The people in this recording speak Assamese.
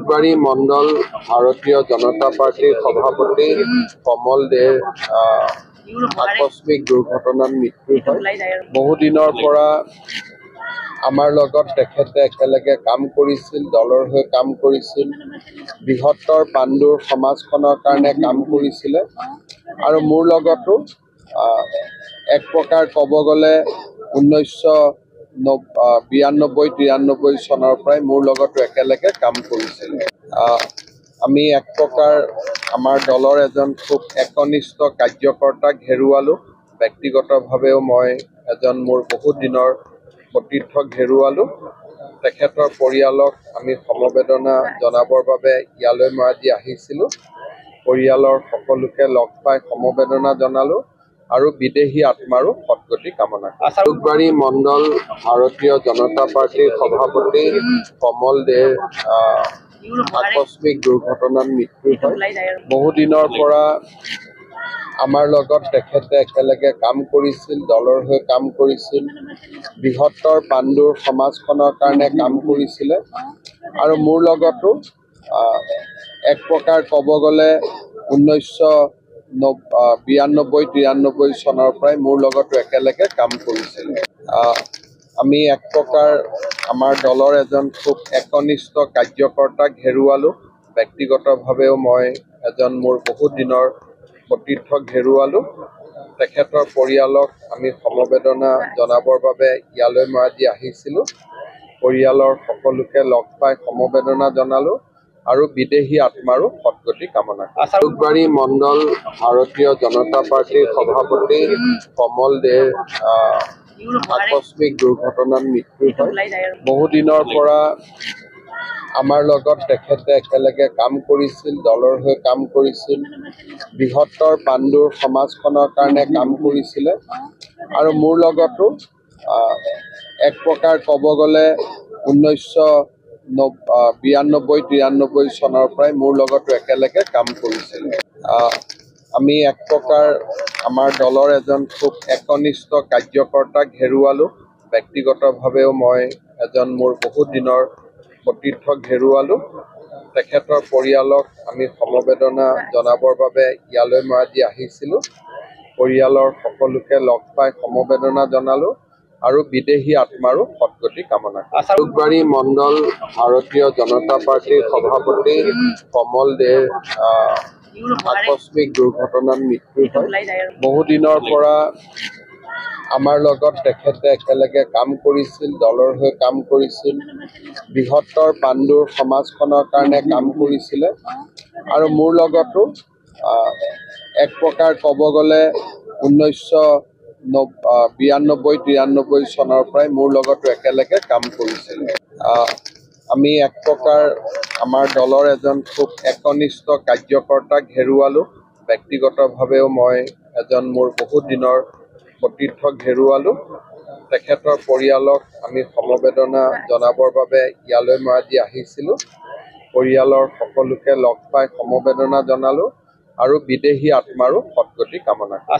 জালুকবাৰী মণ্ডল ভাৰতীয় জনতা পাৰ্টিৰ সভাপতি কমল দেৰ আকস্মিক দুৰ্ঘটনাত মৃত্যু হয়। বহুদিনৰ পৰা আমাৰ লগত তেখেতে একেলগে কাম কৰিছিল, দলৰ হৈ কাম কৰিছিল, বৃহত্তৰ পাণ্ডুৰ সমাজখনৰ কাৰণে কাম কৰিছিলে আৰু মোৰ লগতো এক প্ৰকাৰ ক'ব গ'লে 1992-93 চনৰ পৰাই মোৰ লগতো একেলগে কাম কৰিছিলে। আমি এক প্ৰকাৰ আমাৰ দলৰ এজন খুব একনিষ্ঠ কাৰ্যকৰ্তাক হেৰুৱালোঁ। ব্যক্তিগতভাৱেও মই এজন মোৰ বহুত দিনৰ সতীৰ্থক হেৰুৱালোঁ। তেখেতৰ পৰিয়ালক আমি সমবেদনা জনাবৰ বাবে ইয়ালৈ মই আজি আহিছিলোঁ। পৰিয়ালৰ সকলোকে লগ পাই সমবেদনা জনালোঁ আৰু বিদেহী আত্মাৰো সদ্গতি কামনা কৰিলোঁ। জালুকবাৰী মণ্ডল ভাৰতীয় জনতা পাৰ্টিৰ সভাপতি কমল দেৰ আকস্মিক দুৰ্ঘটনাত মৃত্যু হয়। বহুদিনৰ পৰা আমাৰ লগত তেখেতে একেলগে কাম কৰিছিল, দলৰ হৈ কাম কৰিছিল, বৃহত্তৰ পাণ্ডুৰ সমাজখনৰ কাৰণে কাম কৰিছিলে আৰু মোৰ লগতো এক প্ৰকাৰ ক'ব গ'লে 1992-93 চনৰ পৰাই মোৰ লগতো একেলগে কাম কৰিছিলে। আমি এক প্ৰকাৰ আমাৰ দলৰ এজন খুব একনিষ্ঠ কাৰ্যকৰ্তাক হেৰুৱালোঁ। ব্যক্তিগতভাৱেও মই এজন মোৰ বহুত দিনৰ সতীৰ্থক হেৰুৱালোঁ। তেখেতৰ পৰিয়ালক আমি সমবেদনা জনাবৰ বাবে ইয়ালৈ মই আজি আহিছিলোঁ। পৰিয়ালৰ সকলোকে লগ পাই সমবেদনা জনালোঁ আৰু বিদেহী আত্মাৰো সদ্গতি কামনা কৰিলোঁ। জালুকবাৰী মণ্ডল ভাৰতীয় জনতা পাৰ্টিৰ সভাপতি কমল দেৰ আকস্মিক দুৰ্ঘটনাত মৃত্যু হয়। বহুদিনৰ পৰা আমাৰ লগত তেখেতে একেলগে কাম কৰিছিল, দলৰ হৈ কাম কৰিছিল, বৃহত্তৰ পাণ্ডুৰ সমাজখনৰ কাৰণে কাম কৰিছিলে আৰু মোৰ লগতো এক প্ৰকাৰ ক'ব গ'লে 1992-93 চনৰ পৰাই মোৰ লগতো একেলগে কাম কৰিছিলে। আমি এক প্ৰকাৰ আমাৰ দলৰ এজন খুব একনিষ্ঠ কাৰ্যকৰ্তাক হেৰুৱালোঁ। ব্যক্তিগতভাৱেও মই এজন মোৰ বহুত দিনৰ সতীৰ্থক হেৰুৱালোঁ। তেখেতৰ পৰিয়ালক আমি সমবেদনা জনাবৰ বাবে ইয়ালৈ মই আজি আহিছিলোঁ। পৰিয়ালৰ সকলোকে লগ পাই সমবেদনা জনালোঁ আৰু বিদেহী আত্মাৰো সদ্গতি কামনা কৰিলোঁ। জালুকবাৰী মণ্ডল ভাৰতীয় জনতা পাৰ্টিৰ সভাপতি কমল দেৰ আকস্মিক দুৰ্ঘটনাত মৃত্যু হয়। বহুদিনৰ পৰা আমাৰ লগত তেখেতে একেলগে কাম কৰিছিল, দলৰ হৈ কাম কৰিছিল, বৃহত্তৰ পাণ্ডুৰ সমাজখনৰ কাৰণে কাম কৰিছিলে আৰু মোৰ লগতো এক প্ৰকাৰ ক'ব গ'লে 1992-93 চনৰ পৰাই মোৰ লগতো একেলগে কাম কৰিছিলে। আমি এক প্ৰকাৰ আমাৰ দলৰ এজন খুব একনিষ্ঠ কাৰ্যকৰ্তাক হেৰুৱালোঁ। ব্যক্তিগতভাৱেও মই এজন মোৰ বহুত দিনৰ সতীৰ্থক হেৰুৱালোঁ। তেখেতৰ পৰিয়ালক আমি সমবেদনা জনাবৰ বাবে ইয়ালৈ মই আজি আহিছিলোঁ। পৰিয়ালৰ সকলোকে লগ পাই সমবেদনা জনালোঁ আৰু বিদেহী আত্মাৰো সদ্গতি কামনা কৰিলোঁ।